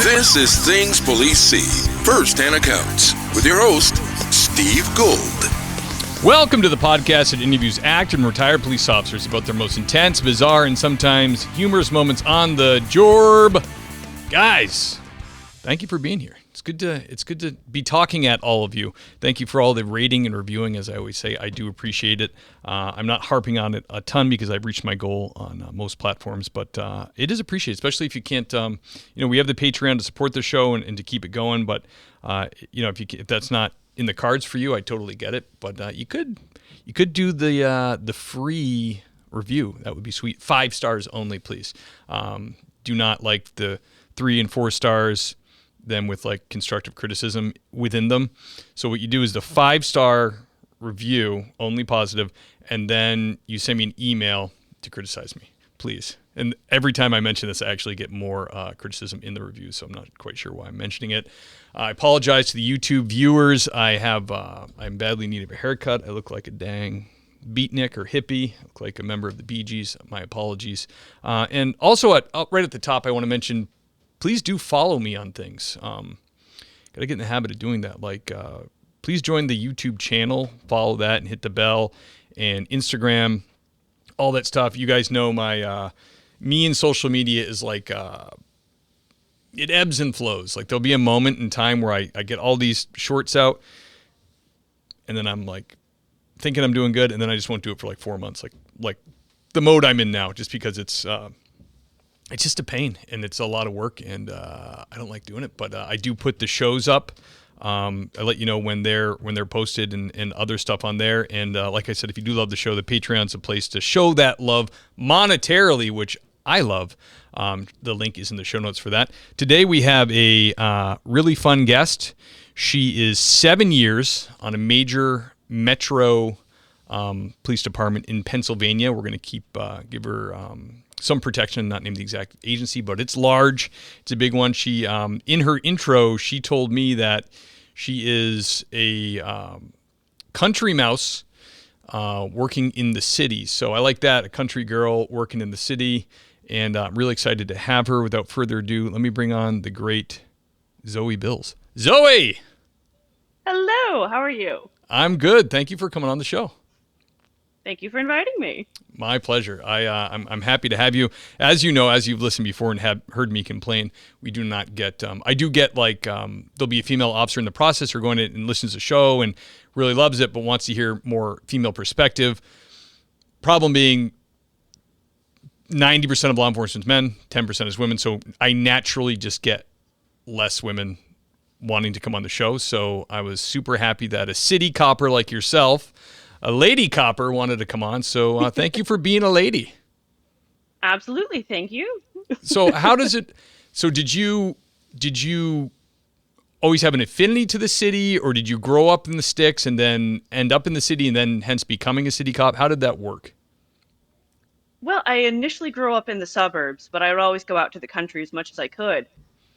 This is Things Police See, First-Hand Accounts, with your host, Steve Gold. Welcome to the podcast that interviews active and retired police officers about their most intense, bizarre, and sometimes humorous moments on the job. Guys, thank you for being here. It's good to be talking at all of you. Thank you for all the rating and reviewing. As I always say, I do appreciate it. I'm not harping on it a ton because I've reached my goal on most platforms, but it is appreciated, especially if you can't. We have the Patreon to support the show and to keep it going. But if that's not in the cards for you, I totally get it. But you could do the free review. That would be sweet. 5 stars only, please. Do not like the 3 and 4 stars. Them with like constructive criticism within them. So what you do is the 5-star review, only positive, and then you send me an email to criticize me, please. And every time I mention this, I actually get more criticism in the review, so I'm not quite sure why I'm mentioning it. I apologize to the YouTube viewers. I'm badly in need of a haircut. I look like a dang beatnik or hippie. I look like a member of the Bee Gees. My apologies. And also right at the top, I want to mention, please do follow me on things. Got to get in the habit of doing that. Please join the YouTube channel, follow that, and hit the bell. And Instagram, all that stuff. You guys know me and social media is like, it ebbs and flows. Like there'll be a moment in time where I get all these shorts out, and then I'm like thinking I'm doing good, and then I just won't do it for like 4 months. Like the mode I'm in now, just because it's just a pain and it's a lot of work, and I don't like doing it. But I do put the shows up. I let you know when they're posted and other stuff on there. And like I said, if you do love the show, the Patreon's a place to show that love monetarily, which I love. The link is in the show notes for that. Today we have a really fun guest. She is 7 years on a major metro police department in Pennsylvania. We're going to give her some protection, not name the exact agency, but it's large. It's a big one. She, in her intro, she told me that she is a country mouse working in the city. So I like that, a country girl working in the city, and I'm really excited to have her. Without further ado, let me bring on the great Zoe Bills. Zoe! Hello, how are you? I'm good. Thank you for coming on the show. Thank you for inviting me. My pleasure. I'm happy to have you. As you know, as you've listened before and have heard me complain, we do not get. I do get there'll be a female officer in the process who going in and listens to the show and really loves it, but wants to hear more female perspective. Problem being, 90% of law enforcement is men, 10% is women. So I naturally just get less women wanting to come on the show. So I was super happy that a city copper like yourself, a lady copper, wanted to come on. So thank you for being a lady. Absolutely. Thank you. So how does it, so did you always have an affinity to the city, or did you grow up in the sticks and then end up in the city and then hence becoming a city cop? How did that work? Well, I initially grew up in the suburbs, but I would always go out to the country as much as I could.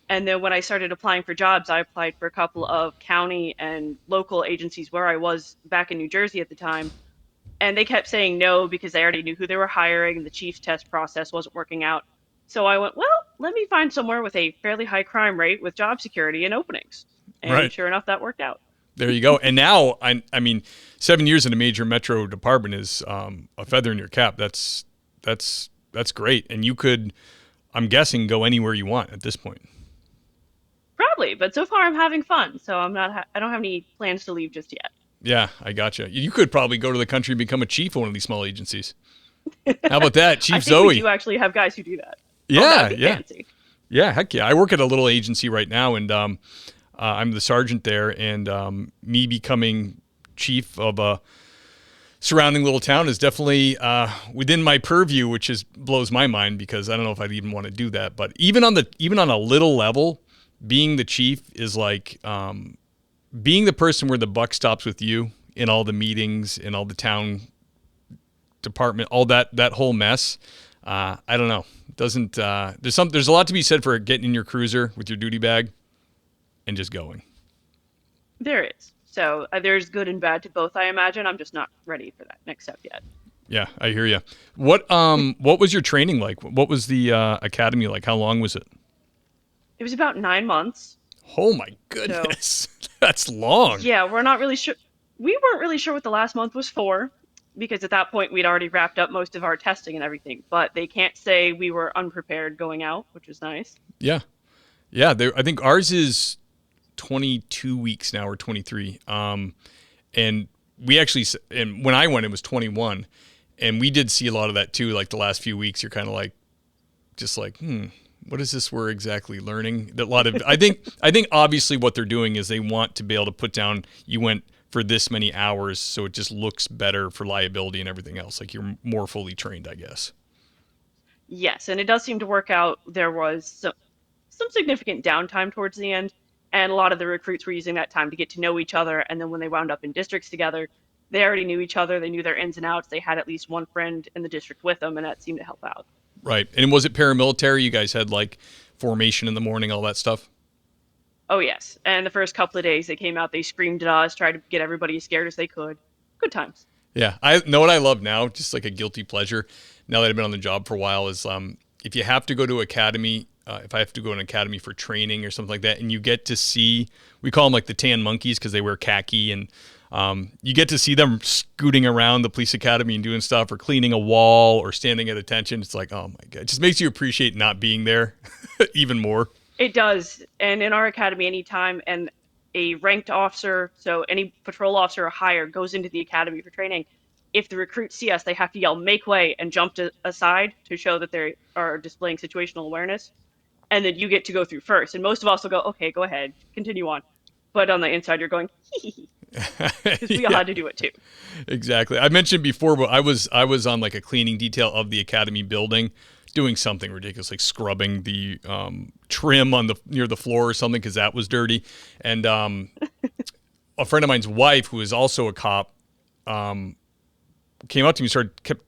And then when I started applying for jobs, I applied for a couple of county and local agencies where I was back in New Jersey at the time. And they kept saying no because they already knew who they were hiring and the chief's test process wasn't working out. So I went, well, let me find somewhere with a fairly high crime rate with job security and openings. And right. Sure enough, that worked out. There you go. And now, I mean, 7 years in a major metro department is a feather in your cap. That's great. And you could, I'm guessing, go anywhere you want at this point. Probably, but so far I'm having fun, so I don't have any plans to leave just yet. Yeah, I gotcha. You could probably go to the country and become a chief of one of these small agencies. How about that, Chief I think Zoe? We do actually have guys who do that. Yeah, yeah. Fancy. Yeah, heck yeah. I work at a little agency right now, and I'm the sergeant there, and me becoming chief of a surrounding little town is definitely within my purview, which blows my mind because I don't know if I'd even want to do that. But even on a little level, being the chief is like being the person where the buck stops with you in all the meetings, in all the town department, all that whole mess. I don't know. It doesn't there's a lot to be said for getting in your cruiser with your duty bag and just going. There is. So there's good and bad to both, I imagine. I'm just not ready for that next step yet. Yeah, I hear you. What was your training like? What was the academy like? How long was it? It was about 9 months. Oh my So goodness. That's long. yeah, we're not really sure. We weren't really sure what the last month was for because at that point we'd already wrapped up most of our testing and everything. But they can't say we were unprepared going out, which was nice. Yeah. Yeah. I think ours is 22 weeks now or 23. And we actually, and when I went, it was 21. And we did see a lot of that too. Like the last few weeks, you're kind of like, just like, what is this we're exactly learning? A lot of, I think obviously what they're doing is they want to be able to put down, you went for this many hours, so it just looks better for liability and everything else. Like you're more fully trained, I guess. Yes, and it does seem to work out. There was some significant downtime towards the end, and a lot of the recruits were using that time to get to know each other. And then when they wound up in districts together, they already knew each other. They knew their ins and outs. They had at least one friend in the district with them, and that seemed to help out. Right. And was it paramilitary? You guys had like formation in the morning, all that stuff? Oh, yes. And the first couple of days they came out, they screamed at us, tried to get everybody as scared as they could. Good times. Yeah. I know what I love now, just like a guilty pleasure, now that I've been on the job for a while, is if you have to go to academy, if I have to go to an academy for training or something like that, and you get to see, we call them like the tan monkeys because they wear khaki, and you get to see them scooting around the police academy and doing stuff or cleaning a wall or standing at attention. It's like, oh my God, it just makes you appreciate not being there even more. It does. And in our academy, anytime and a ranked officer, so any patrol officer or higher, goes into the academy for training, if the recruits see us, they have to yell, make way, and jump aside to show that they are displaying situational awareness. And then you get to go through first. And most of us will go, okay, go ahead, continue on. But on the inside, you're going, hee hee hee, because we all Yeah. had to do it too. Exactly. I mentioned before, but I was on like a cleaning detail of the academy building, doing something ridiculous, like scrubbing the trim on the near the floor or something because that was dirty. And a friend of mine's wife, who is also a cop, came up to me, kept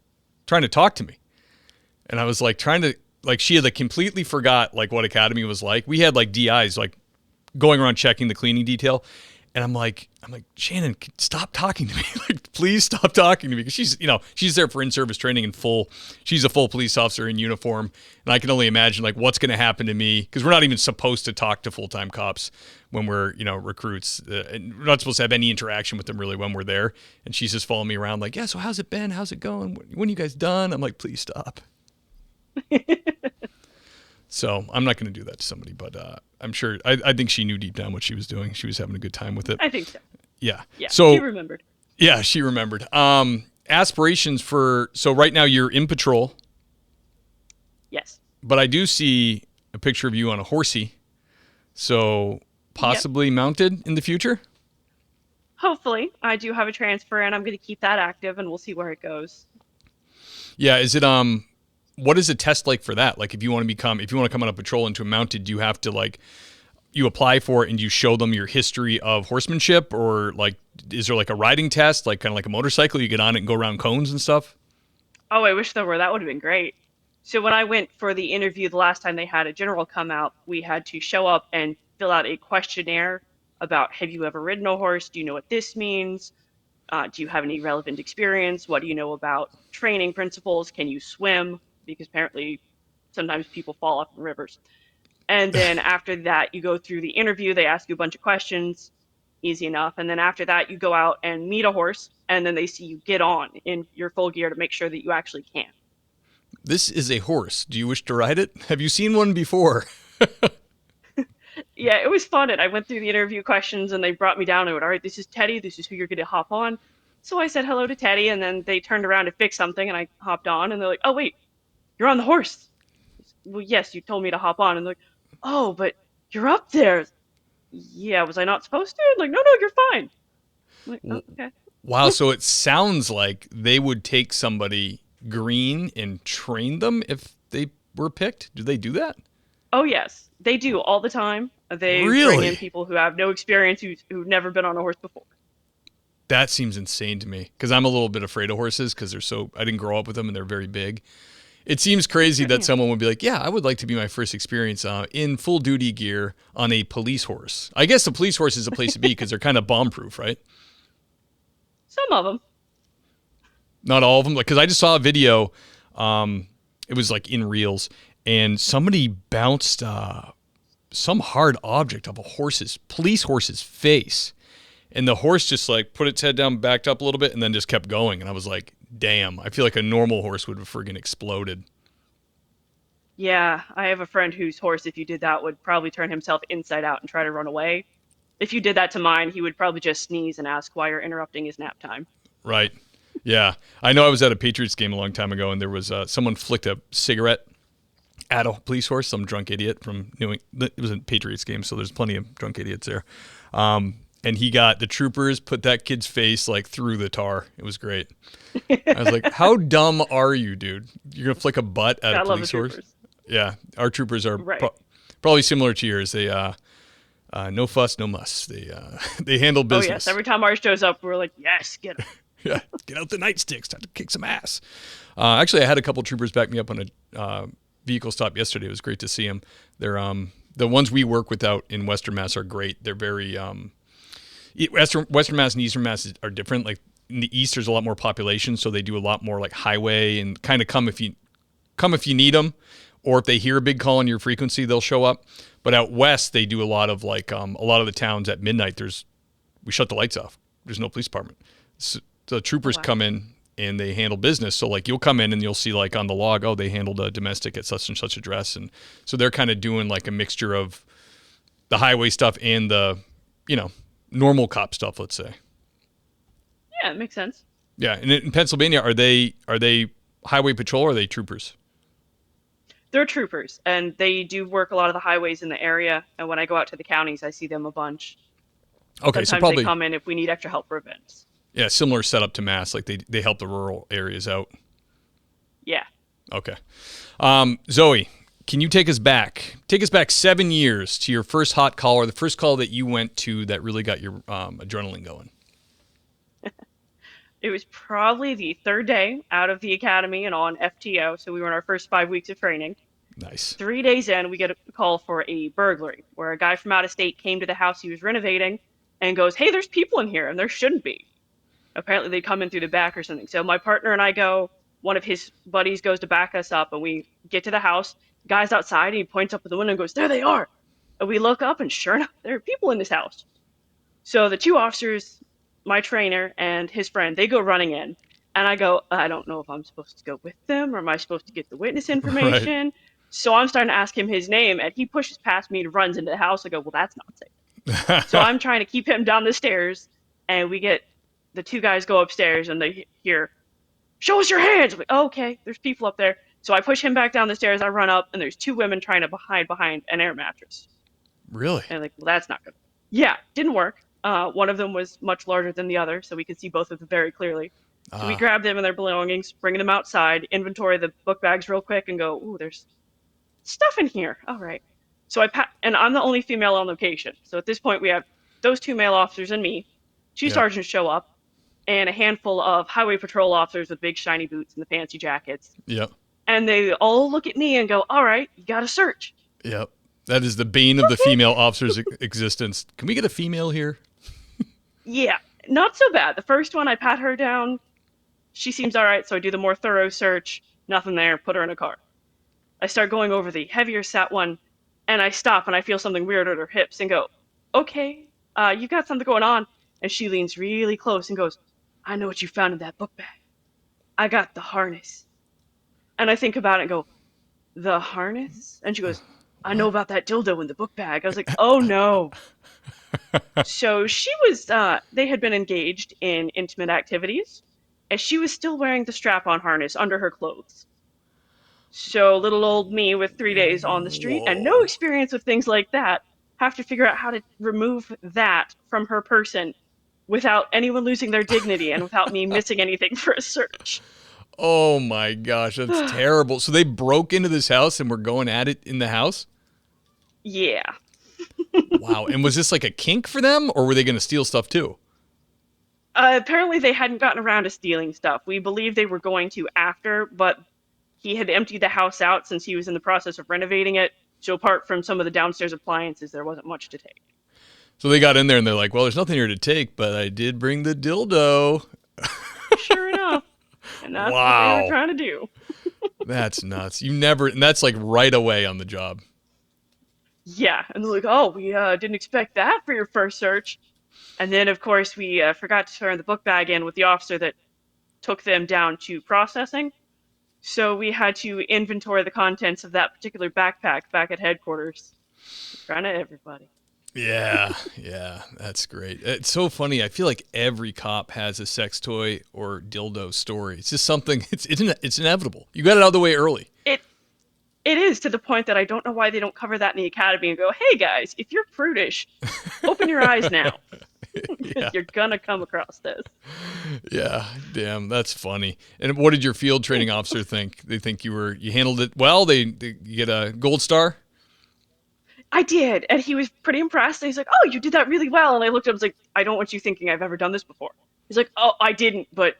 trying to talk to me, and I was like trying to she had like completely forgot like what academy was like. We had like DIs like going around checking the cleaning detail. And I'm like, Shannon, stop talking to me. Like, please stop talking to me. Because she's there for in-service training she's a full police officer in uniform. And I can only imagine like what's going to happen to me. Because we're not even supposed to talk to full-time cops when we're, recruits. And we're not supposed to have any interaction with them really when we're there. And she's just following me around like, yeah, so how's it been? How's it going? When are you guys done? I'm like, please stop. So I'm not going to do that to somebody, but I'm sure, I think she knew deep down what she was doing. She was having a good time with it. I think so. Yeah. Yeah, So she remembered. yeah, she remembered. Aspirations so right now you're in patrol, Yes. but I do see a picture of you on a horsey. So possibly mounted in the future? Hopefully. I do have a transfer, and I'm going to keep that active, and we'll see where it goes. Yeah. Is it, what is a test like for that? Like if you want to come on a patrol into a mounted, do you have to like, you apply for it and you show them your history of horsemanship, or like, is there like a riding test, like kind of like a motorcycle, you get on it and go around cones and stuff? Oh, I wish there were. That would have been great. So when I went for the interview the last time they had a general come out, we had to show up and fill out a questionnaire about, have you ever ridden a horse? Do you know what this means? Do you have any relevant experience? What do you know about training principles? Can you swim? Because apparently sometimes people fall off in rivers. And then after that, you go through the interview. They ask you a bunch of questions, easy enough. And then after that, you go out and meet a horse, and then they see you get on in your full gear to make sure that you actually can. This is a horse. Do you wish to ride it? Have you seen one before? Yeah, it was fun. And I went through the interview questions, and they brought me down and went, all right, this is Teddy. This is who you're going to hop on. So I said hello to Teddy, and then they turned around to fix something, and I hopped on, and they're like, oh, wait, you're on the horse. Well, yes, you told me to hop on. And they're like, oh, but you're up there. Yeah, was I not supposed to? I'm like, no, you're fine. I'm like, oh, okay. Wow. So it sounds like they would take somebody green and train them if they were picked. Do they do that? Oh, yes, they do all the time. They bring Really? in people who have no experience, who've never been on a horse before. That seems insane to me because I'm a little bit afraid of horses because I didn't grow up with them and they're very big. It seems crazy that someone would be like, yeah, I would like to be my first experience in full duty gear on a police horse. I guess the police horse is a place to be because they're kind of bomb proof, right? Some of them. Not all of them. Like, because I just saw a video. It was like in Reels, and somebody bounced some hard object of police horse's face. And the horse just like put its head down, backed up a little bit, and then just kept going. And I was like, damn, I feel like a normal horse would have friggin' exploded. Yeah, I have a friend whose horse, if you did that, would probably turn himself inside out and try to run away. If you did that to mine, he would probably just sneeze and ask why you're interrupting his nap time. Right. Yeah. I know I was at a Patriots game a long time ago, and there was someone flicked a cigarette at a police horse, some drunk idiot from New England. It was a Patriots game, so there's plenty of drunk idiots there. And the troopers put that kid's face like through the tar. It was great. I was like, how dumb are you, dude? You're going to flick a butt at a police horse? Yeah. Our troopers are probably similar to yours. They, no fuss, no muss. They handle business. Oh, yes. Every time ours shows up, we're like, yes, get him. Yeah. Get out the nightsticks. Time to kick some ass. Actually, I had a couple troopers back me up on a vehicle stop yesterday. It was great to see them. They're, the ones we work with out in Western Mass are great. They're very, Western Mass and Eastern Mass are different. Like in the East, there's a lot more population, so they do a lot more like highway and kind of come if you need them, or if they hear a big call on your frequency, they'll show up. But out West, they do a lot of like a lot of the towns at midnight. We shut the lights off. There's no police department. So the troopers come in and they handle business. So like you'll come in and you'll see like on the log, oh, they handled a domestic at such and such address, and so they're kind of doing like a mixture of the highway stuff and the normal cop stuff, let's say. Yeah, it makes sense. Yeah, and in Pennsylvania, are they highway patrol or are they troopers? They're troopers, and they do work a lot of the highways in the area. And when I go out to the counties, I see them a bunch. Okay, Sometimes so probably they come in if we need extra help for events. Yeah, similar setup to Mass, like they help the rural areas out. Yeah. Okay, Zoe, can you take us back 7 years to your first hot call, or the first call that you went to that really got your adrenaline going? It was probably the third day out of the academy and on FTO, so we were in our first 5 weeks of training. Nice. 3 days in, we get a call for a burglary, where a guy from out of state came to the house he was renovating and goes, hey, there's people in here, and there shouldn't be. Apparently they come in through the back or something. So my partner and I go, one of his buddies goes to back us up, and we get to the house. The guy's outside, and he points up at the window and goes, there they are. And we look up, and sure enough, there are people in this house. So the two officers, my trainer and his friend, they go running in. And I go, I don't know if I'm supposed to go with them, or am I supposed to get the witness information? Right. So I'm starting to ask him his name, and he pushes past me and runs into the house. I go, well, that's not safe. So I'm trying to keep him down the stairs, and the two guys go upstairs, and they hear, show us your hands. I'm like, oh, okay, there's people up there. So I push him back down the stairs. I run up, and there's two women trying to hide behind an air mattress. Really? And I'm like, well, that's not good. Yeah, didn't work. One of them was much larger than the other, so we could see both of them very clearly. So we grab them and their belongings, bring them outside, inventory the book bags real quick, and go, ooh, there's stuff in here. All right. So and I'm the only female on location. So at this point, we have those two male officers and me. Two sergeants show up, and a handful of highway patrol officers with big shiny boots and the fancy jackets. Yep. And they all look at me and go, all right, you got to search. Yep. That is the bane of the female officer's existence. Can we get a female here? Yeah, not so bad. The first one, I pat her down. She seems all right, so I do the more thorough search. Nothing there. Put her in a car. I start going over the heavier set one, and I stop, and I feel something weird at her hips and go, okay, you got something going on. And she leans really close and goes, I know what you found in that book bag. I got the harness. And I think about it and go, the harness? And she goes, I know about that dildo in the book bag. I was like, oh no. So she was, they had been engaged in intimate activities, and she was still wearing the strap-on harness under her clothes. So little old me with 3 days on the street and no experience with things like that have to figure out how to remove that from her person without anyone losing their dignity and without me missing anything for a search. Oh my gosh, that's terrible. So they broke into this house and were going at it in the house? Yeah. Wow. And was this like a kink for them, or were they going to steal stuff too? Apparently they hadn't gotten around to stealing stuff. We believe they were going to after, but he had emptied the house out since he was in the process of renovating it. So apart from some of the downstairs appliances, there wasn't much to take. So they got in there and they're like, well, there's nothing here to take, but I did bring the dildo. Sure enough. And that's what they were trying to do. That's nuts. And that's like right away on the job. Yeah, and they're like, oh, we didn't expect that for your first search. And then, of course, we forgot to turn the book bag in with the officer that took them down to processing. So we had to inventory the contents of that particular backpack back at headquarters in front of everybody. Yeah, that's great. It's so funny. I feel like every cop has a sex toy or dildo story. It's just something. It's inevitable. You got it out of the way early. It it is, to the point that I don't know why they don't cover that in the academy and go, hey guys, if you're prudish, open your eyes now, because Yeah, you're gonna come across this. yeah. Damn, that's funny. And what did your field training officer think? They think you handled it well. You get a gold star. I did, and he was pretty impressed. And he's like, "Oh, you did that really well." And I looked at him, I was like, "I don't want you thinking I've ever done this before." He's like, "Oh, I didn't, but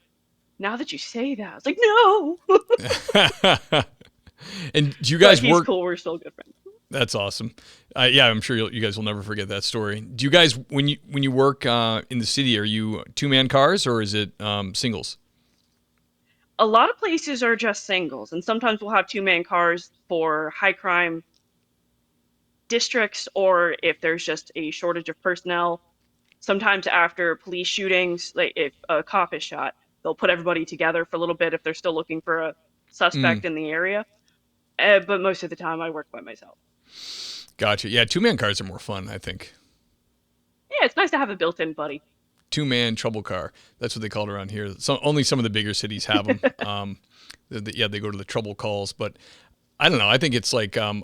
now that you say that," I was like, "No." And do you But guys he's work? cool. We're still good friends. That's awesome. Yeah, I'm sure you guys will never forget that story. Do you guys, when you work in the city, are you two-man cars or is it singles? A lot of places are just singles, and sometimes we'll have two-man cars for high crime districts, or if there's just a shortage of personnel. Sometimes after police shootings, like if a cop is shot, they'll put everybody together for a little bit if they're still looking for a Mm, suspect in the area. But most of the time, I work by myself. gotcha. Yeah, two-man cars are more fun, I think. Yeah, it's nice to have a built-in buddy. Two-man trouble car. That's what they call it around here. Only some of the bigger cities have them. Yeah, they go to the trouble calls, but I don't know. I think it's like I'm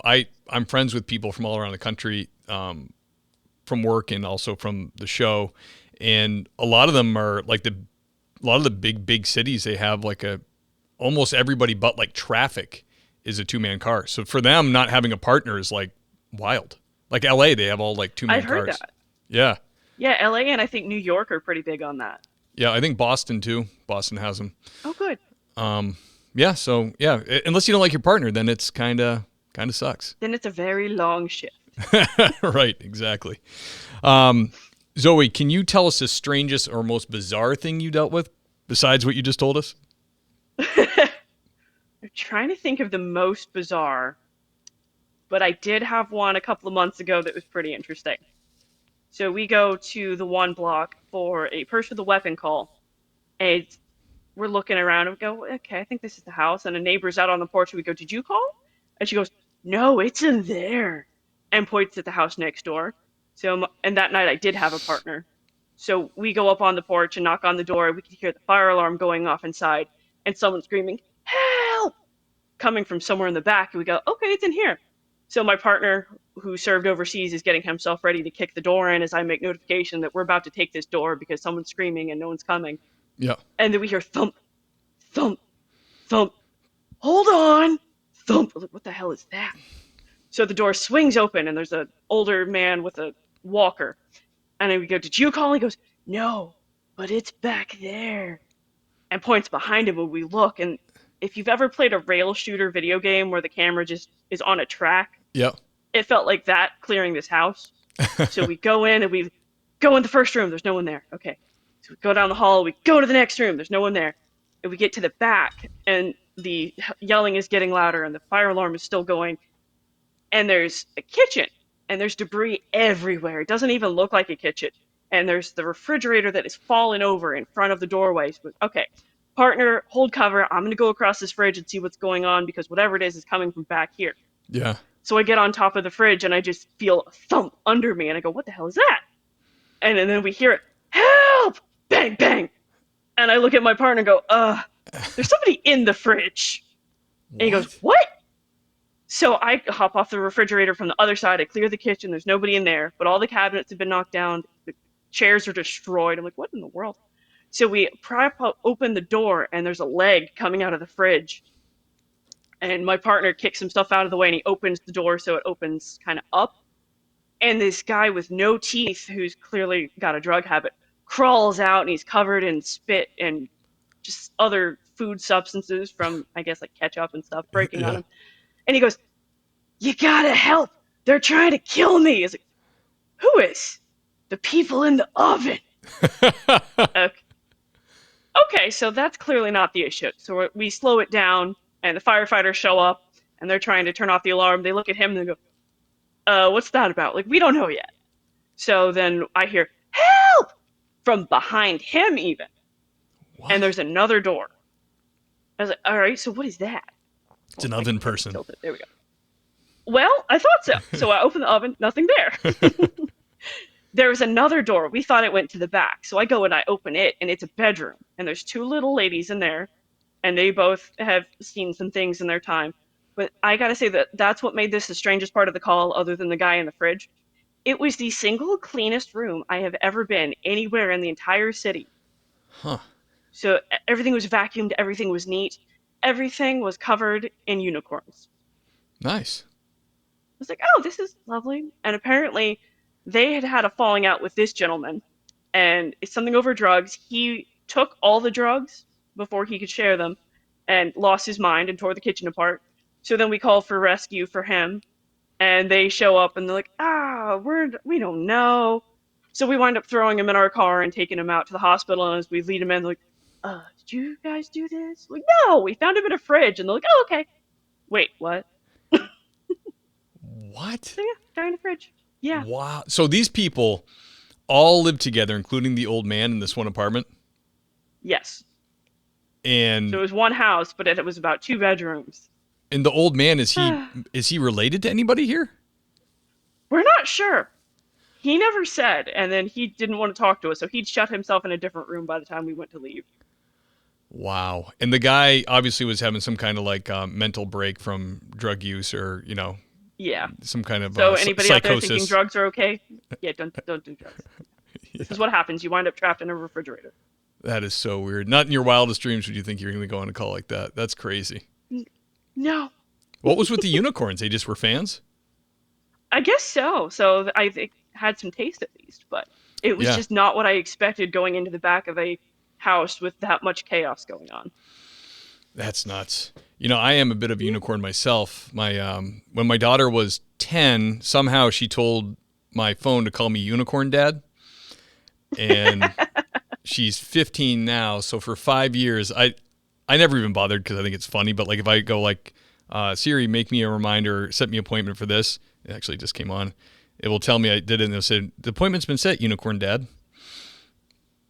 friends with people from all around the country, from work and also from the show, and a lot of them are like a lot of the big cities. They have like a almost everybody but like traffic is a two-man car. So for them, not having a partner is like wild. Like LA, they have all like two-man I've heard cars. that. Yeah. Yeah, LA and I think New York are pretty big on that. Yeah. I think Boston too. Boston has them. Oh, good. Yeah. So yeah, unless you don't like your partner, then it's kind of sucks. Then it's a very long shift. Right. Exactly. Zoe, can you tell us the strangest or most bizarre thing you dealt with besides what you just told us? I'm trying to think of the most bizarre, but I did have one a couple of months ago that was pretty interesting. So we go to the one block for a person with a weapon call, and we're looking around and we go, okay, I think this is the house. And a neighbor's out on the porch, and we go, did you call? And she goes, no, it's in there, and points at the house next door. So, and that night I did have a partner. So we go up on the porch and knock on the door. We can hear the fire alarm going off inside, and someone screaming, help, coming from somewhere in the back. And we go, okay, it's in here. So my partner, who served overseas, is getting himself ready to kick the door in as I make notification that we're about to take this door because someone's screaming and no one's coming. Yeah. And then we hear thump, thump, thump. Hold on, thump. We're like, what the hell is that? So the door swings open and there's an older man with a walker. And then we go, did you call? He goes, no, but it's back there. And points behind him when we look. And if you've ever played a rail shooter video game where the camera just is on a track, Yeah. it felt like that clearing this house. So we go in and we go in the first room. There's no one there. Okay. So we go down the hall. We go to the next room. There's no one there. And we get to the back, and the yelling is getting louder, and the fire alarm is still going. And there's a kitchen, and there's debris everywhere. It doesn't even look like a kitchen. And there's the refrigerator that is fallen over in front of the doorway. So, okay, partner, hold cover. I'm going to go across this fridge and see what's going on because whatever it is coming from back here. Yeah. So I get on top of the fridge and I just feel a thump under me and I go, what the hell is that? And then we hear it, help! Bang, bang. And I look at my partner and go, there's somebody in the fridge. And he goes, what? So I hop off the refrigerator from the other side. I clear the kitchen. There's nobody in there, but all the cabinets have been knocked down. The chairs are destroyed. I'm like, what in the world? So we prop open the door and there's a leg coming out of the fridge. And my partner kicks some stuff out of the way and he opens the door so it opens kind of up. And this guy with no teeth, who's clearly got a drug habit, crawls out and he's covered in spit and just other food substances from, I guess, like ketchup and stuff breaking on Yeah. him. And he goes, you gotta help. They're trying to kill me. He's like, who is? The people in the oven. Okay. Okay, so that's clearly not the issue. So we slow it down, and the firefighters show up, and they're trying to turn off the alarm. They look at him and they go, What's that about? Like, we don't know yet. So then I hear, help! From behind him, even. And What? there's another door. I was like, all right, so what is that? It's Oh, an my oven head is person. tilted. There we go. Well, I thought so. So I opened the oven, nothing there. There was another door. We thought it went to the back. So I go and I open it, and it's a bedroom. And there's two little ladies in there, and they both have seen some things in their time. But I gotta say that that's what made this the strangest part of the call, other than the guy in the fridge. It was the single cleanest room I have ever been anywhere in the entire city. Huh. So everything was vacuumed, everything was neat, everything was covered in unicorns. Nice. I was like, oh, this is lovely. And apparently, they had had a falling out with this gentleman, and it's something over drugs. He took all the drugs before he could share them and lost his mind and tore the kitchen apart. So then we called for rescue for him, and they show up and they're like, we don't know. So we wind up throwing him in our car and taking him out to the hospital. And as we lead him in, they're like, did you guys do this? Like, no, we found him in a fridge. And they're like, oh, okay. Wait, what? What? So yeah, guy in the fridge. Yeah. Wow. So these people all live together, including the old man in this one apartment. Yes. So And it was one house, but it was about two bedrooms. the old man, is he We're is he related to anybody here? not sure. He never said, and then he didn't want to talk to us, so he'd shut himself in a different room by the time we went to leave. Wow. And the guy obviously was having some kind of like mental break from drug use, or Yeah. some kind of So anybody out there thinking psychosis. drugs are okay? Yeah, don't do drugs. This is what happens. You wind up trapped in a refrigerator. That is so weird. Not in your wildest dreams would you think you're going to go on a call like that. That's crazy. No. What was with the unicorns? They just were fans? I guess so. So I think had some taste at least, but it was Yeah. just not what I expected going into the back of a house with that much chaos going on. That's nuts. I am a bit of a unicorn myself. My when my daughter was 10, somehow she told my phone to call me Unicorn Dad. And she's 15 now, so for 5 years I never even bothered because I think it's funny, but like if I go like Siri, make me a reminder, set me an appointment for this. It actually just came on. It will tell me I did it, and it'll say the appointment's been set, Unicorn Dad.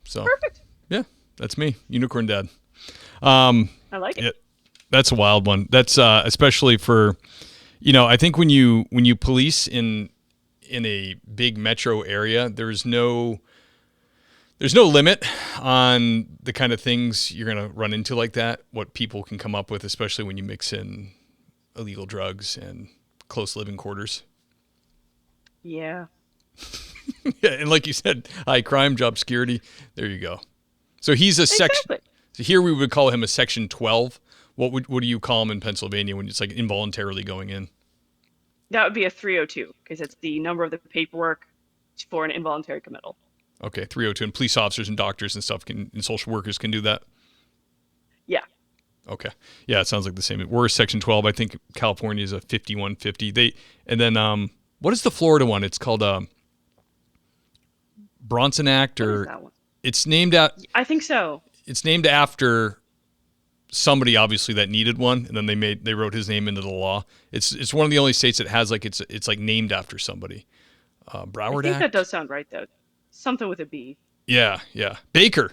So Perfect. yeah, that's me, Unicorn Dad. I like it. Yeah, that's a wild one. That's especially for, I think when you police in a big metro area, there's no limit on the kind of things you're going to run into like that, what people can come up with, especially when you mix in illegal drugs and close living quarters. Yeah. Yeah, and like you said, high crime, job security. There you go. So he's a section. Exactly. So here we would call him a section 12. What do you call him in Pennsylvania when it's like involuntarily going in? That would be a 302 because it's the number of the paperwork for an involuntary committal. Okay, 302. And police officers and doctors and stuff and social workers can do that? Yeah. Okay. Yeah, it sounds like the same. We're section 12. I think California is a 5150. And then what is the Florida one? It's called Bronson Act, What is or that one? it's named out. I think so. It's named after somebody obviously that needed one, and then they wrote his name into the law. It's one of the only states that has like it's like named after somebody. Broward I think Act. that does sound right though. Something with a B. Yeah. Baker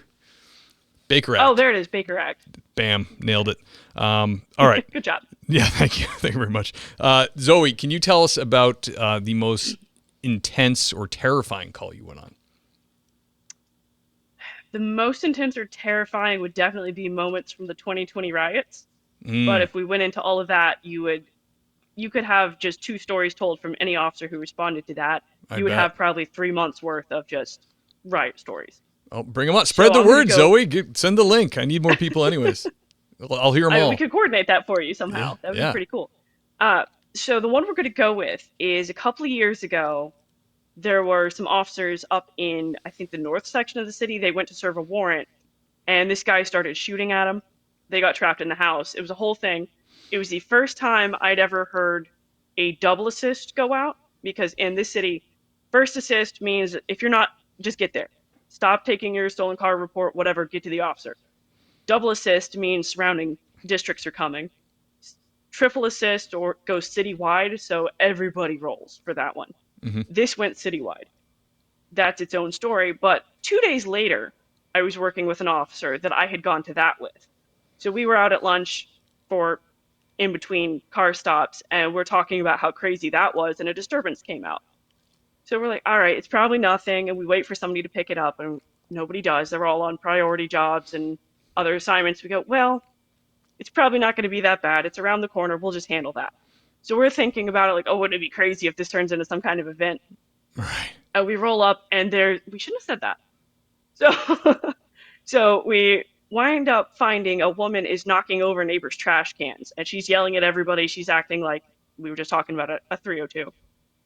Act. Oh, there it is. Baker Act. Bam, nailed it. All right. Good job. Yeah, thank you very much. Zoe, can you tell us about the most intense or terrifying call you went on? The most intense or terrifying would definitely be moments from the 2020 riots. But if we went into all of that, you could have just two stories told from any officer who responded to that. You would have probably 3 months worth of just riot stories. Oh, bring them up. Spread the word, Zoe. Send the link. I need more people anyways. I'll hear them all. We could coordinate that for you somehow. That would be pretty cool. So the one we're going to go with is a couple of years ago, there were some officers up in, I think, the north section of the city. They went to serve a warrant, and this guy started shooting at them. They got trapped in the house. It was a whole thing. It was the first time I'd ever heard a double assist go out, because in this city, first assist means if you're not, just get there. Stop taking your stolen car report, whatever, get to the officer. Double assist means surrounding districts are coming. triple assist or goes citywide, so everybody rolls for that one. Mm-hmm. This went citywide. That's its own story. But 2 days later, I was working with an officer that I had gone to that with. So we were out at lunch for in between car stops, and we're talking about how crazy that was, and a disturbance came out. So we're like, all right, it's probably nothing, and we wait for somebody to pick it up, and nobody does. They're all on priority jobs and other assignments. We go, well, it's probably not going to be that bad. It's around the corner. We'll just handle that. So we're thinking about it like, oh, wouldn't it be crazy if this turns into some kind of event? Right. And we roll up, and we shouldn't have said that. So, so we wind up finding a woman is knocking over neighbors' trash cans, and she's yelling at everybody. She's acting like we were just talking about a 302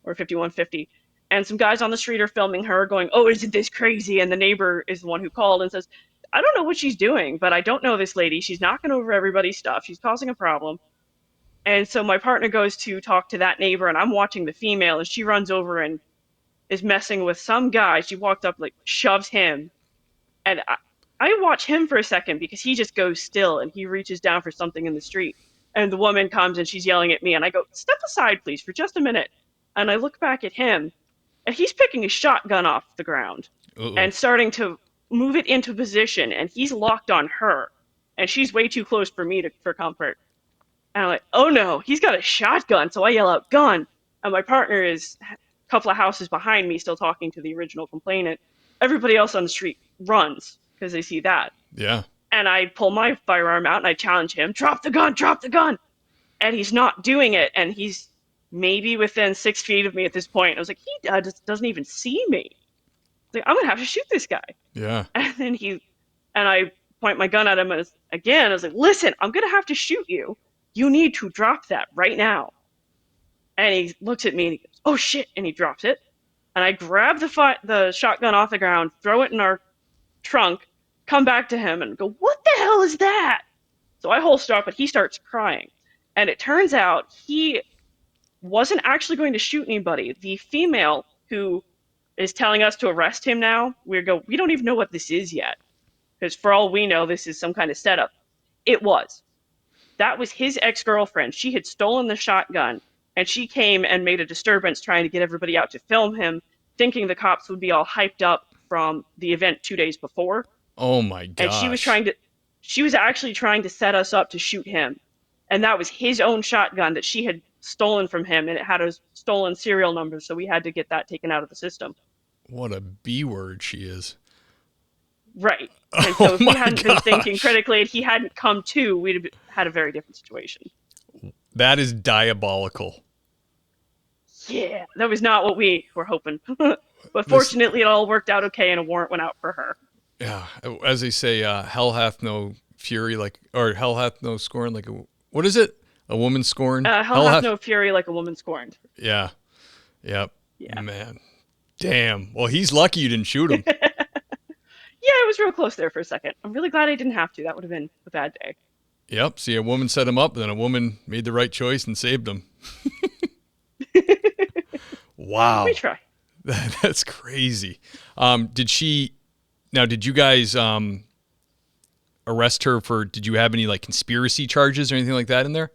or 5150. And some guys on the street are filming her going, oh, isn't this crazy? And the neighbor is the one who called and says, I don't know what she's doing, but I don't know this lady. She's knocking over everybody's stuff. She's causing a problem. And so my partner goes to talk to that neighbor, and I'm watching the female, and she runs over and is messing with some guy. She walked up, like, shoves him. And I watch him for a second because he just goes still, and he reaches down for something in the street. And the woman comes, and she's yelling at me, and I go, step aside, please, for just a minute. And I look back at him, and he's picking a shotgun off the ground and starting to move it into position, and he's locked on her, and she's way too close for me for comfort. And I'm like, oh no, he's got a shotgun. So I yell out, gun. And my partner is a couple of houses behind me, still talking to the original complainant. Everybody else on the street runs because they see that. Yeah. And I pull my firearm out and I challenge him, drop the gun, drop the gun. And he's not doing it. And he's maybe within 6 feet of me at this point. I was like, he doesn't even see me. Like, I'm going to have to shoot this guy. Yeah. And then I point my gun at him again. I was like, listen, I'm going to have to shoot you. You need to drop that right now. And he looks at me and he goes, oh shit. And he drops it. And I grab the shotgun off the ground, throw it in our trunk, come back to him and go, what the hell is that? So I holster up and he starts crying. And it turns out he wasn't actually going to shoot anybody. The female who is telling us to arrest him now, we don't even know what this is yet. Because for all we know, this is some kind of setup. It was. That was his ex-girlfriend. She had stolen the shotgun, and she came and made a disturbance trying to get everybody out to film him, thinking the cops would be all hyped up from the event 2 days before. Oh my gosh. And she was actually trying to set us up to shoot him. And that was his own shotgun that she had stolen from him, and it had a stolen serial number, so we had to get that taken out of the system. What a B word she is. Right. And so if we hadn't been thinking critically and he hadn't come to, we'd have had a very different situation. That is diabolical. Yeah, that was not what we were hoping. But fortunately, it all worked out okay, and a warrant went out for her. Yeah, as they say, hell hath no fury or hell hath no scorn like what is it? A woman scorned? Hell hath no fury like a woman scorned. Yeah. Yep. Yeah. Man. Damn. Well, he's lucky you didn't shoot him. Yeah, it was real close there for a second. I'm really glad I didn't have to. That would have been a bad day. Yep. See, a woman set him up, then a woman made the right choice and saved him. Wow. We try. That's crazy. Did you guys arrest her did you have any like conspiracy charges or anything like that in there?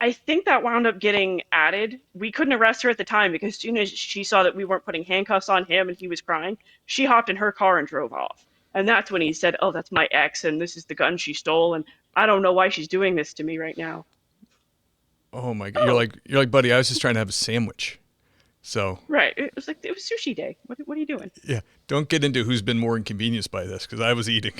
I think that wound up getting added. We couldn't arrest her at the time because as soon as she saw that we weren't putting handcuffs on him and he was crying, she hopped in her car and drove off. And that's when he said, oh, that's my ex and this is the gun she stole and I don't know why she's doing this to me right now. Oh my God. You're like, buddy, I was just trying to have a sandwich. So right. It was sushi day. What are you doing? Yeah. Don't get into who's been more inconvenienced by this because I was eating.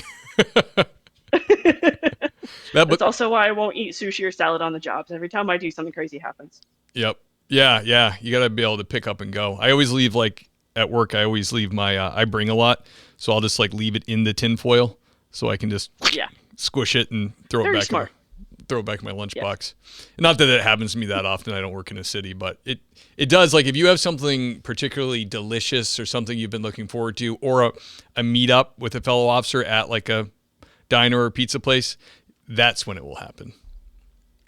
That's also why I won't eat sushi or salad on the jobs. Every time I do, something crazy happens. Yep. Yeah. You got to be able to pick up and go. I always leave, like, at work, I always leave my, I bring a lot. So I'll just, like, leave it in the tin foil so I can just squish it and throw it back in my lunchbox. Not that it happens to me that often. I don't work in a city, but it does. Like, if you have something particularly delicious or something you've been looking forward to, or a meetup with a fellow officer at, like, a diner or pizza place, that's when it will happen.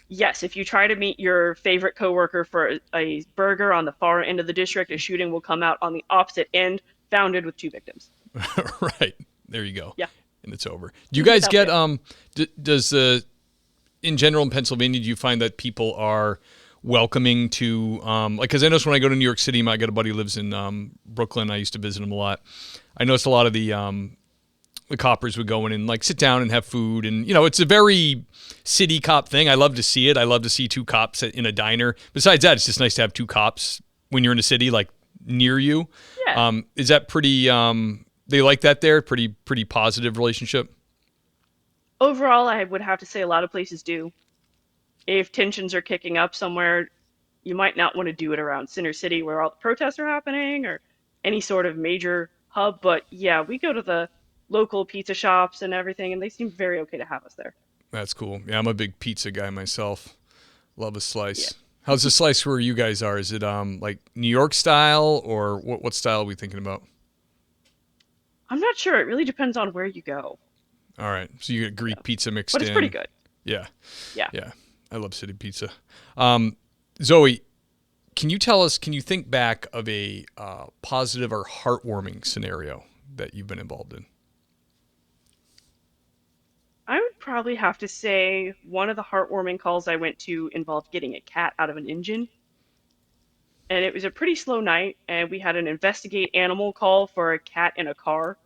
Yes, if you try to meet your favorite coworker for a burger on the far end of the district, a shooting will come out on the opposite end, founded with 2 victims. Right. There you go. Yeah. And it's over. Do you guys get, does the in general in Pennsylvania, do you find that people are welcoming to like? Because I notice when I go to New York City, my got a buddy who lives in Brooklyn. I used to visit him a lot. I noticed a lot of the coppers would go in and like sit down and have food, and it's a very city cop thing. I love to see it. I love to see two cops in a diner. Besides that, it's just nice to have two cops when you're in a city like near you. Yeah. Is that pretty? They like that there. Pretty positive relationship. Overall, I would have to say a lot of places do. If tensions are kicking up somewhere, you might not want to do it around Center City where all the protests are happening or any sort of major hub. But yeah, we go to the local pizza shops and everything, and they seem very okay to have us there. That's cool. Yeah, I'm a big pizza guy myself. Love a Yeah. slice. How's the slice where you guys are? Is it like New York style or what style are we thinking about? I'm not sure. It really depends on where you go. All right. So you get Yeah. Greek pizza mixed But it's pretty in. good. Yeah. Yeah. Yeah. I love city pizza. Um, Zoe, can you think back of a positive or heartwarming scenario that you've been involved in? I would probably have to say one of the heartwarming calls I went to involved getting a cat out of an engine. And it was a pretty slow night, and we had an investigate animal call for a cat in a car.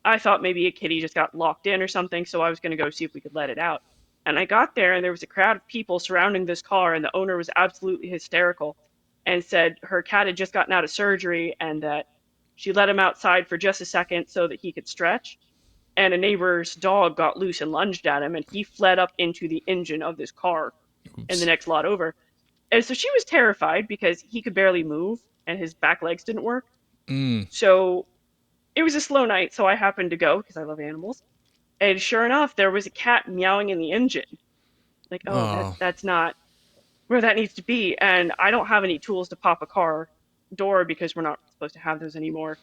I thought maybe a kitty just got locked in or something, so I was going to go see if we could let it out. And I got there, and there was a crowd of people surrounding this car, and the owner was absolutely hysterical and said her cat had just gotten out of surgery and that she let him outside for just a second so that he could stretch. And a neighbor's dog got loose and lunged at him, and he fled up into the engine of this car in the Oops. next lot over. And so she was terrified because he could barely move and his back legs didn't work. Mm. So it was a slow night, so I happened to go because I love animals. And sure enough, there was a cat meowing in the engine. Like, oh, Oh. that's not where that needs to be. And I don't have any tools to pop a car door because we're not supposed to have those anymore.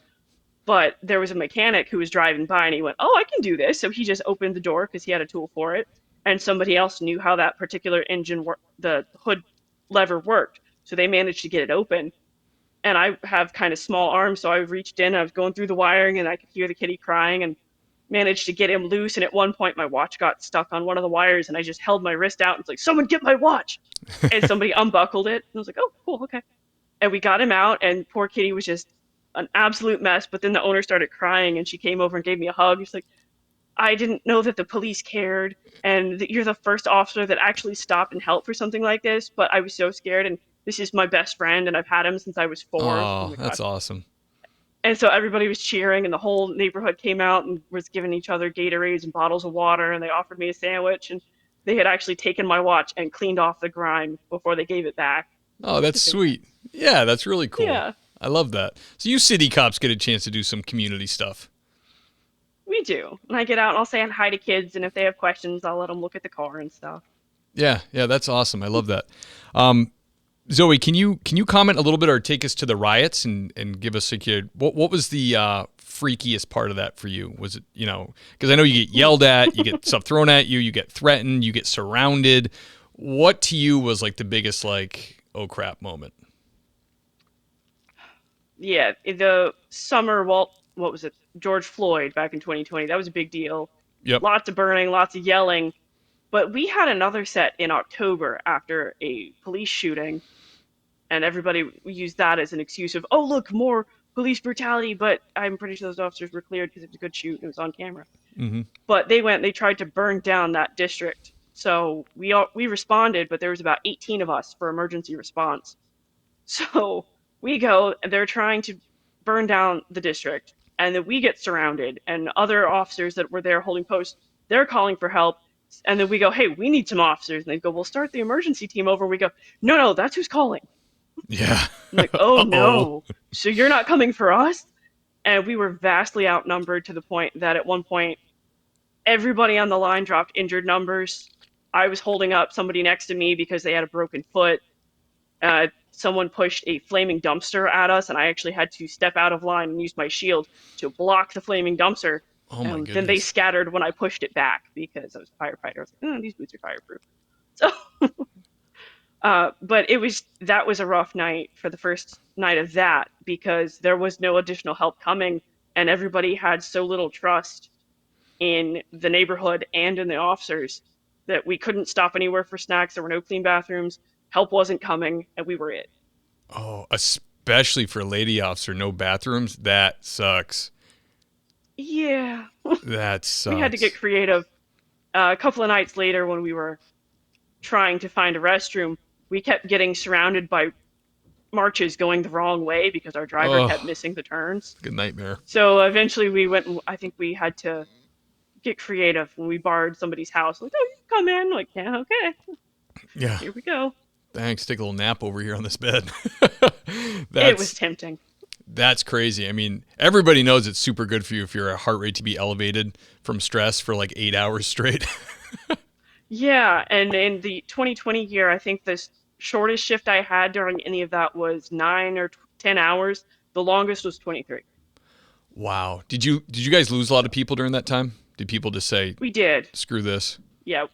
But there was a mechanic who was driving by and he went, "Oh, I can do this." So he just opened the door because he had a tool for it. And somebody else knew how that particular engine the hood lever worked. So they managed to get it open. And I have kind of small arms, so I reached in, I was going through the wiring and I could hear the kitty crying and managed to get him loose. And at one point, my watch got stuck on one of the wires and I just held my wrist out and was like, "Someone get my watch." And somebody unbuckled it. And I was like, "Oh, cool, okay." And we got him out, and poor kitty was just an absolute mess. But then the owner started crying, and she came over and gave me a hug. She's like, "I didn't know that the police cared, and that you're the first officer that actually stopped and helped for something like this. But I was so scared, and this is my best friend, and I've had him since I was 4." Oh Oh, my that's gosh! awesome. And so everybody was cheering, and the whole neighborhood came out and was giving each other Gatorades and bottles of water, and they offered me a sandwich, and they had actually taken my watch and cleaned off the grime before they gave it back. It was Oh, just that's a big mess. sweet. Yeah, that's really cool. Yeah. I love that. So you city cops get a chance to do some community stuff. We do. And I get out and I'll say hi to kids, and if they have questions, I'll let them look at the car and stuff. Yeah, yeah, that's awesome. I love that. Um, Zoe, can you comment a little bit or take us to the riots and give us what was the freakiest part of that for you? Was it because I know you get yelled at, you get stuff thrown at you, you get threatened, you get surrounded. What to you was like the biggest like oh crap moment? Yeah, the summer, what was it? George Floyd back in 2020. That was a big deal. Yep. Lots of burning, lots of yelling. But we had another set in October after a police shooting, and everybody used that as an excuse of, "Oh, look, more police brutality." But I'm pretty sure those officers were cleared because it was a good shoot and it was on camera. Mm-hmm. But they tried to burn down that district. So we responded, but there was about 18 of us for emergency response. So we go, and they're trying to burn down the district, and then we get surrounded, and other officers that were there holding posts, they're calling for help. And then we go, "Hey, we need some officers." And they go, "We'll start the emergency team over." We go, "No, no, that's who's calling." Yeah. I'm like, "Oh Uh-oh. no, so you're not coming for us?" And we were vastly outnumbered to the point that at one point, everybody on the line dropped injured numbers. I was holding up somebody next to me because they had a broken foot. Someone pushed a flaming dumpster at us, and I actually had to step out of line and use my shield to block the flaming dumpster. Oh my Then they goodness. scattered when I pushed it back because I was a firefighter. I was like, "These boots are fireproof." So, but that was a rough night for the first night of that because there was no additional help coming, and everybody had so little trust in the neighborhood and in the officers that we couldn't stop anywhere for snacks. There were no clean bathrooms. Help wasn't coming, and we were it. Oh, especially for a lady officer, no bathrooms. That sucks. Yeah, That we had to get sucks. creative. A couple of nights later, when we were trying to find a restroom, we kept getting surrounded by marches going the wrong way because our driver kept Oh, missing the turns. good nightmare. So eventually we went, and I think we had to get creative when we borrowed somebody's house. Like, oh, you can come in. Like, yeah, okay, Yeah. here we go. Thanks. Take a little nap over here on this bed. It was That's tempting. that's crazy. I mean, everybody knows it's super good for you if your heart rate to be elevated from stress for like 8 hours straight. Yeah, and in the 2020 year, I think the shortest shift I had during any of that was 9 or 10 hours. The longest was 23. Wow. Did you guys lose a lot of people during that time? Did people just say, We did. screw this? Yeah,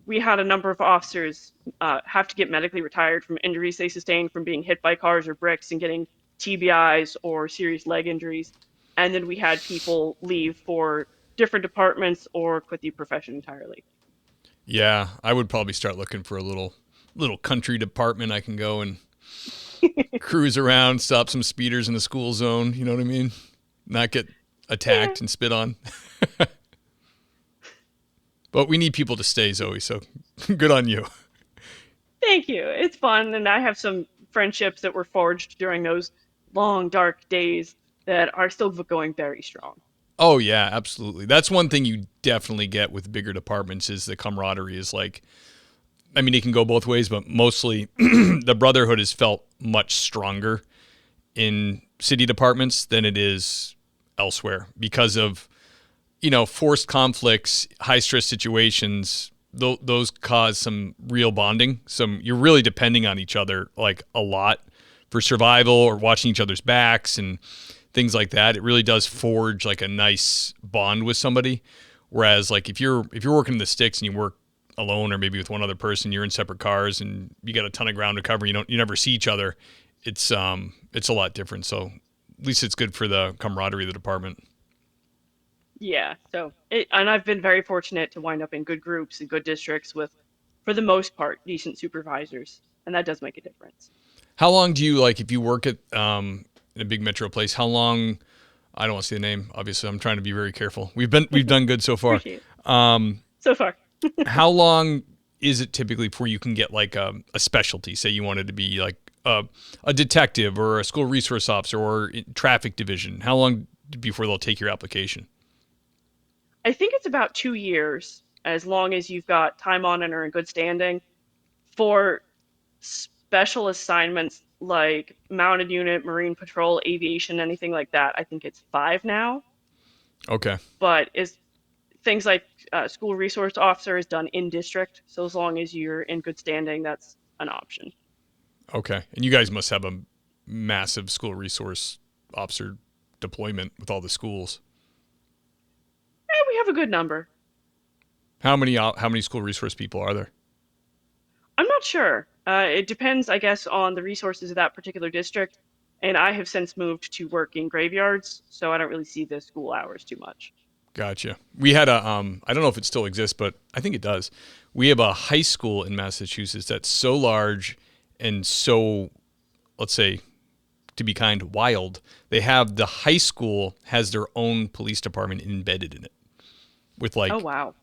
we had a number of officers have to get medically retired from injuries they sustained from being hit by cars or bricks and getting TBIs or serious leg injuries. And then we had people leave for different departments or quit the profession entirely. Yeah, I would probably start looking for a little country department I can go and cruise around, stop some speeders in the school zone, you know what I mean? Not get Yeah, attacked and spit on. But we need people to stay, Zoe, so good on you. thank you. It's fun, and I have some friendships that were forged during those long, dark days that are still going very strong. Oh yeah, absolutely. That's one thing you definitely get with bigger departments is the camaraderie is like I mean it can go both ways, but mostly the brotherhood is felt much stronger in city departments than it is elsewhere because of forced conflicts, high stress situations. Those cause some real bonding. You're really depending on each other like a lot for survival or watching each other's backs and things like that. It really does forge like a nice bond with somebody. Whereas like if you're working in the sticks and you work alone or maybe with one other person, you're in separate cars and you got a ton of ground to cover. You never see each other. It's a lot different. So at least it's good for the camaraderie of the department. Yeah, and I've been very fortunate to wind up in good groups and good districts with, for the most part, decent supervisors, and that does make a difference. How long do you like if you work at in a big metro place? How long? I don't want to say the name. Obviously, I'm trying to be very careful. We've done good so far. Appreciate it. Um, So far. how long is it typically before you can get like a specialty? Say you wanted to be like a detective or a school resource officer or traffic division. How long before they'll take your application? I think it's about 2 years, as long as you've got time on and are in good standing. For special assignments like mounted unit, marine patrol, aviation, anything like that, I think it's 5 now. Okay. But is things like school resource officer is done in district, so as long as you're in good standing, that's an option. Okay. And you guys must have a massive school resource officer deployment with all the schools. We have a good number. How many school resource people are there? I'm not sure. It depends, I guess, on the resources of that particular district. And I have since moved to work in graveyards, so I don't really see the school hours too much. Gotcha. We had a I don't know if it still exists, but I think it does. We have a high school in Massachusetts that's so large and so, let's say, to be kind, wild. They have the high school has their own police department embedded in it with Oh, like wow.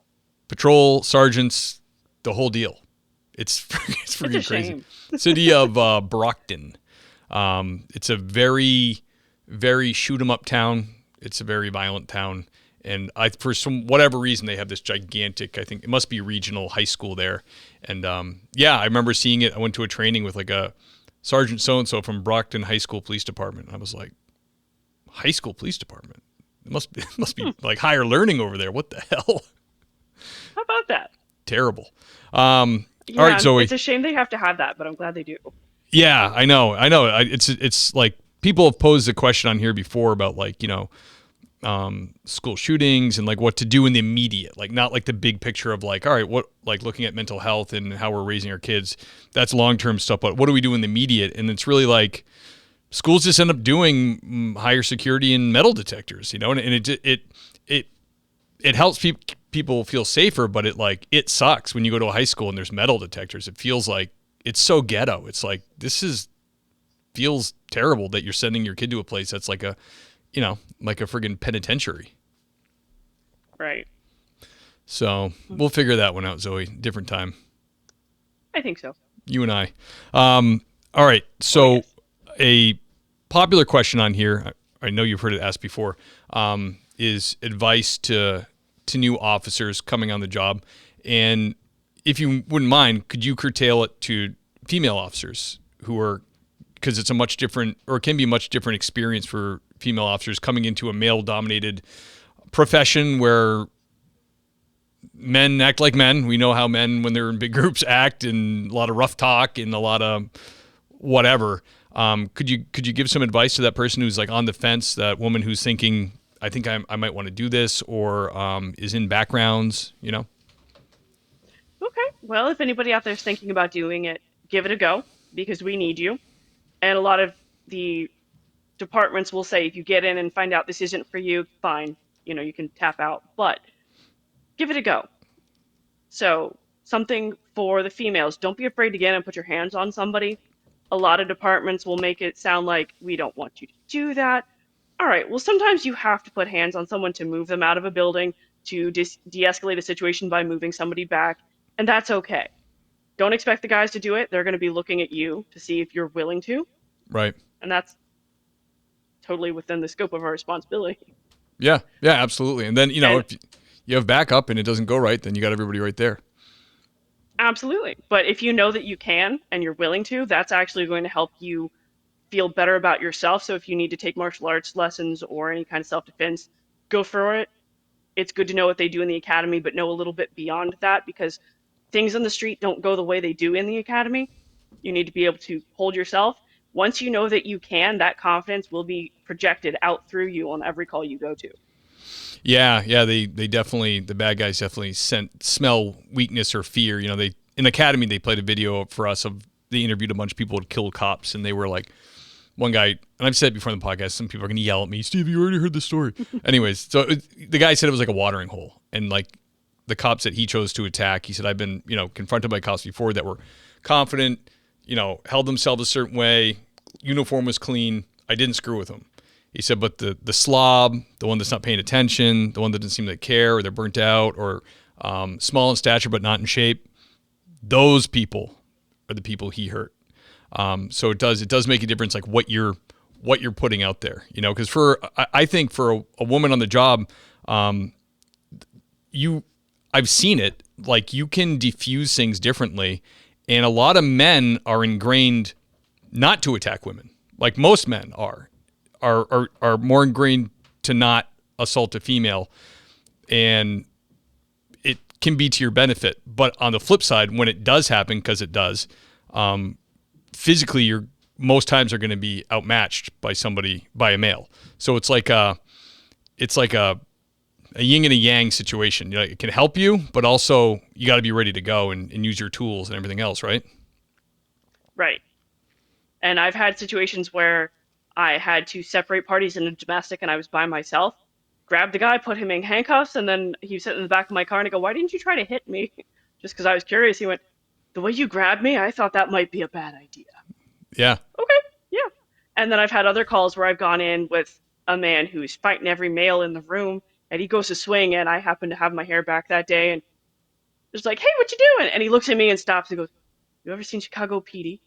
patrol sergeants, the whole deal. It's it's It's a freaking crazy. shame. City of Brockton. It's a very, very shoot 'em up town. It's a very violent town. And for some whatever reason, they have this gigantic, I think it must be regional high school there. And yeah, I remember seeing it. I went to a training with like a Sergeant so-and-so from Brockton High School Police Department. I was like, high school police department? It must be like higher learning over there. What the hell? How about that? Terrible. All right, Yeah, Zoe. it's a shame they have to have that, but I'm glad they do. Yeah, I know. It's like people have posed a question on here before about like school shootings and like what to do in the immediate, like not like the big picture of like, all right, what like looking at mental health and how we're raising our kids. That's long term stuff, but what do we do in the immediate? And it's really like schools just end up doing higher security and metal detectors, and it helps people feel safer, but it sucks when you go to a high school and there's metal detectors. It feels like it's so ghetto. It's like, feels terrible that you're sending your kid to a place that's like a friggin' penitentiary. Right. So we'll figure that one out, Zoe. Different time. I think so. You and I. All right. So a popular question on here, I know you've heard it asked before, is advice to new officers coming on the job. And if you wouldn't mind, could you curtail it to female officers because it's a much different, or it can be a much different experience for female officers coming into a male-dominated profession where men act like men. We know how men, when they're in big groups, act, and a lot of rough talk and a lot of whatever. Could you give some advice to that person who's like on the fence, that woman who's thinking, I think I might want to do this, or is in backgrounds, Okay. Well, if anybody out there is thinking about doing it, give it a go, because we need you. And a lot of the departments will say, if you get in and find out this isn't for you, fine, you can tap out, but give it a go. So something for the females, don't be afraid to get in and put your hands on somebody. A lot of departments will make it sound like, we don't want you to do that. All right, well, sometimes you have to put hands on someone to move them out of a building, to de-escalate a situation by moving somebody back, and that's okay. Don't expect the guys to do it. They're going to be looking at you to see if you're willing to. Right. And that's totally within the scope of our responsibility. Yeah, absolutely. And then, if you have backup and it doesn't go right, then you got everybody right there. Absolutely. But if you know that you can and you're willing to, that's actually going to help you feel better about yourself. So if you need to take martial arts lessons or any kind of self-defense, go for it. It's good to know what they do in the academy, but know a little bit beyond that, because things on the street don't go the way they do in the academy. You need to be able to hold yourself. Once you know that you can, that confidence will be projected out through you on every call you go to. Yeah, they definitely, the bad guys definitely smell weakness or fear. They in the academy, they played a video for us of, they interviewed a bunch of people who had killed cops, and they were like, one guy, and I've said before in the podcast, some people are going to yell at me, Steve, you already heard the story. Anyways, so the guy said it was like a watering hole, and like the cops that he chose to attack, he said, I've been, confronted by cops before that were confident, held themselves a certain way, uniform was clean, I didn't screw with them. He said, but the slob, the one that's not paying attention, the one that doesn't seem to care, or they're burnt out, or small in stature but not in shape, those people are the people he hurt. So it does make a difference, like what you're putting out there, because I think for a woman on the job, I've seen it, like you can diffuse things differently, and a lot of men are ingrained not to attack women, like most men are more ingrained to not assault a female, and it can be to your benefit. But on the flip side, when it does happen, because it does, physically you're most times are going to be outmatched by a male. So it's like a yin and a yang situation. It can help you, but also you got to be ready to go and use your tools and everything else, right? Right. And I've had situations where I had to separate parties in a domestic and I was by myself, grabbed the guy, put him in handcuffs, and then he was sitting in the back of my car and I go, why didn't you try to hit me? Just because I was curious. He went, the way you grabbed me, I thought that might be a bad idea. Yeah. Okay, yeah. And then I've had other calls where I've gone in with a man who's fighting every male in the room, and he goes to swing, and I happen to have my hair back that day, and just like, hey, what you doing? And he looks at me and stops and goes, you ever seen Chicago PD?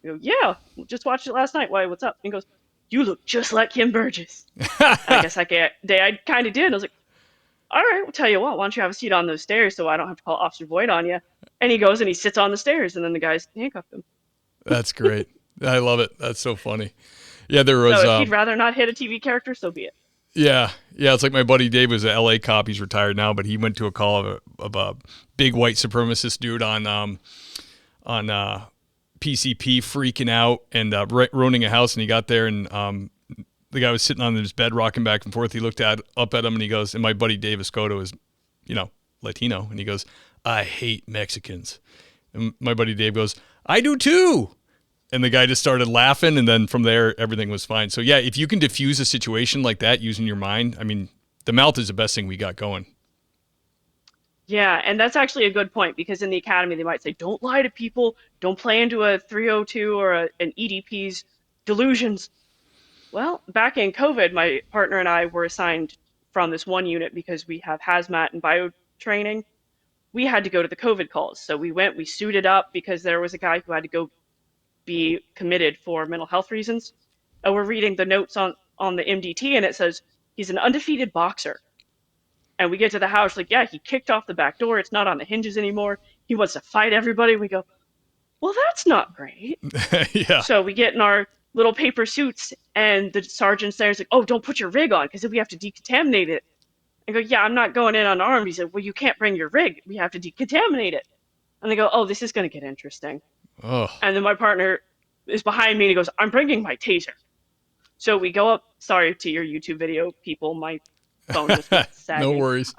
I go, yeah, just watched it last night. Why, what's up? And he goes, you look just like Kim Burgess. And I guess that day I kind of did. I was like, all right, we'll tell you what, why don't you have a seat on those stairs so I don't have to call Officer Boyd on you? And he goes and he sits on the stairs, and then the guys handcuffed him. That's great. I love it. That's so funny. Yeah, there was. So if he'd rather not hit a TV character, so be it. Yeah. It's like my buddy Dave was an LA cop. He's retired now, but he went to a call of a big white supremacist dude on PCP freaking out and ruining a house. And he got there, and the guy was sitting on his bed, rocking back and forth. He looked up at him, and he goes, and my buddy Dave Escoto is, Latino, and he goes, I hate Mexicans. And my buddy Dave goes, I do too. And the guy just started laughing, and then from there, everything was fine. So yeah, if you can diffuse a situation like that using your mind, I mean, the mouth is the best thing we got going. Yeah, and that's actually a good point because in the academy they might say, don't lie to people, don't play into a 302 or an EDP's delusions. Well, back in COVID, my partner and I were assigned from this one unit because we have hazmat and bio training. We had to go to the COVID calls. So we went, we suited up because there was a guy who had to go be committed for mental health reasons. And we're reading the notes on the MDT and it says he's an undefeated boxer. And we get to the house, like, yeah, he kicked off the back door. It's not on the hinges anymore. He wants to fight everybody. We go, well, that's not great. Yeah. So we get in our little paper suits, and the sergeant's there. He's like, oh, don't put your rig on, because if we have to decontaminate it. I go, yeah, I'm not going in unarmed. He said, well, you can't bring your rig. We have to decontaminate it. And they go, oh, this is going to get interesting. Oh. And then my partner is behind me, and he goes, I'm bringing my taser. So we go up. Sorry to your YouTube video, people. My phone just got sagging. No worries.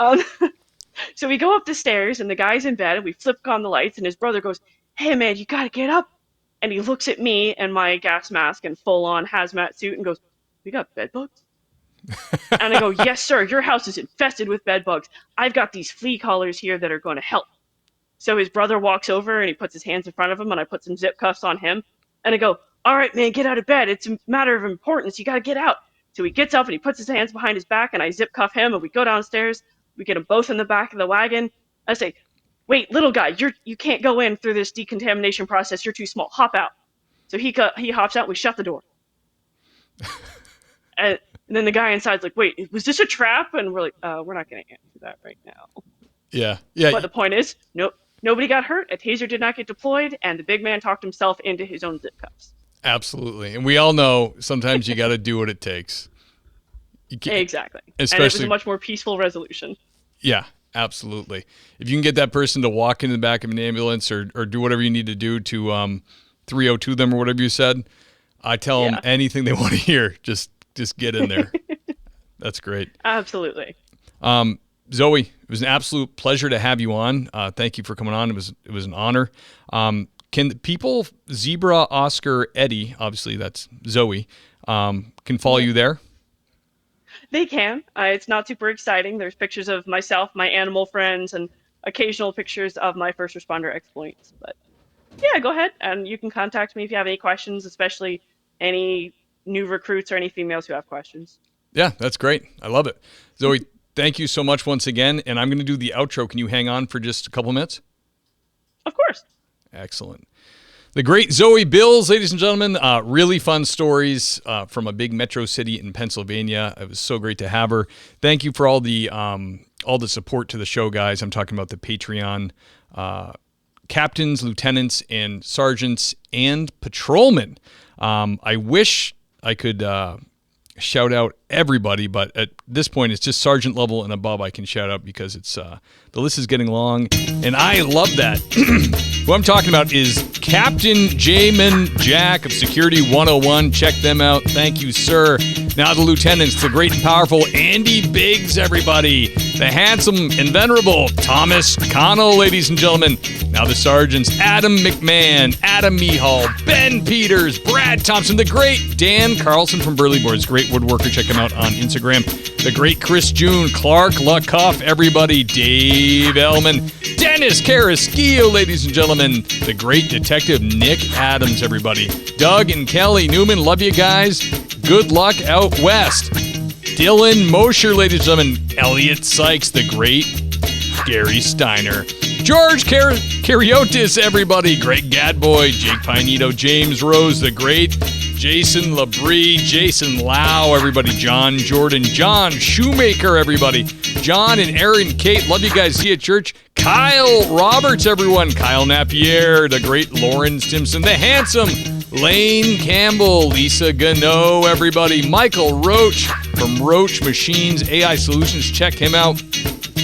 So we go up the stairs, and the guy's in bed, and we flip on the lights, and his brother goes, hey, man, you got to get up. And he looks at me and my gas mask and full-on hazmat suit and goes, we got bed bugs? And I go, yes, sir, your house is infested with bed bugs. I've got these flea collars here that are going to help. So his brother walks over, and he puts his hands in front of him, and I put some zip cuffs on him. And I go, all right, man, get out of bed. It's a matter of importance. You got to get out. So he gets up, and he puts his hands behind his back, and I zip cuff him, and we go downstairs. We get them both in the back of the wagon. I say, wait, little guy, you can't go in through this decontamination process. You're too small. Hop out. So he hops out. We shut the door. And then the guy inside's like, wait, was this a trap? And we're like, we're not going to answer that right now. Yeah. But the point is, nobody got hurt. A taser did not get deployed, and the big man talked himself into his own zip cuffs. Absolutely. And we all know sometimes you got to do what it takes. Exactly. Especially, and it was a much more peaceful resolution. Yeah, absolutely. If you can get that person to walk into the back of an ambulance or do whatever you need to do to 302 them or whatever you said, I tell them anything they want to hear. Just get in there. That's great. Absolutely. Zoe, it was an absolute pleasure to have you on. Thank you for coming on. It was an honor. Can people, Zebra, Oscar, Eddie, obviously that's Zoe, can follow you there? They can. It's not super exciting. There's pictures of myself, my animal friends, and occasional pictures of my first responder exploits. But yeah, go ahead, and you can contact me if you have any questions, especially any new recruits or any females who have questions. Yeah, that's great. I love it. Zoe, thank you so much once again, and I'm going to do the outro. Can you hang on for just a couple minutes? Of course. Excellent. The great Zoe Bills, ladies and gentlemen, really fun stories from a big metro city in Pennsylvania. It was so great to have her. Thank you for all the support to the show, guys. I'm talking about the Patreon captains, lieutenants, and sergeants, and patrolmen. I wish I could shout out everybody, but at this point, it's just sergeant level and above I can shout out because it's the list is getting long, and I love that. What I'm talking about is Captain Jamin Jack of Security 101. Check them out. Thank you, sir. Now the lieutenants, the great and powerful Andy Biggs, everybody. The handsome and venerable Thomas Connell, ladies and gentlemen. Now the sergeants, Adam McMahon, Adam Mehall, Ben Peters, Brad Thompson, the great Dan Carlson from Burley Boards, great woodworker. Check him out on Instagram. The great Chris June, Clark LaCuff, everybody, Dave Ellman, Dennis Carrasquillo, ladies and gentlemen, the great detective Nick Adams, everybody, Doug and Kelly Newman, love you guys. Good luck out west. Dylan Mosher, ladies and gentlemen, Elliot Sykes, the great Gary Steiner, George Cariotis, everybody, Greg Gadboy, Jake Pinedo, James Rose, the great Jason Labrie, Jason Lau, everybody, John Jordan, John Shoemaker, everybody, John and Aaron Kate, love you guys, see you at church, Kyle Roberts, everyone, Kyle Napier, the great Lauren Stimson, the handsome Lane Campbell, Lisa Gano, everybody, Michael Roach from Roach Machines AI Solutions, check him out.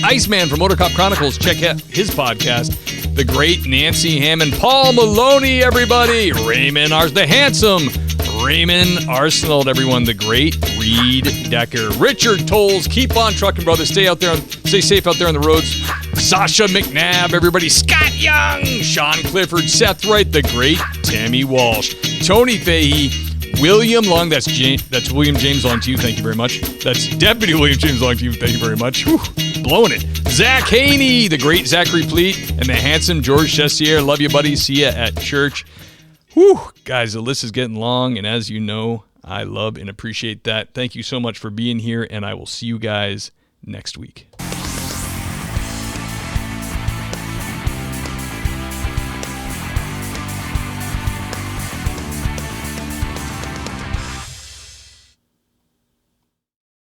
Iceman from Motor Cop Chronicles, check out his podcast. The great Nancy Hammond, Paul Maloney, everybody, the handsome Raymond Arsenal, everyone, the great Reed Decker, Richard Tolles, keep on trucking, brother, stay safe out there on the roads. Sasha McNabb, everybody, Scott Young, Sean Clifford, Seth Wright, the great Tammy Walsh, Tony Fahey, William Long, that's William James Long to you, thank you very much. That's Deputy William James Long to you, thank you very much. Whew. blowing it. Zach Haney, the great Zachary Pleat, and the handsome George Chessier. Love you, buddy. See you at church. Whew, guys, the list is getting long, and as you know, I love and appreciate that. Thank you so much for being here, and I will see you guys next week.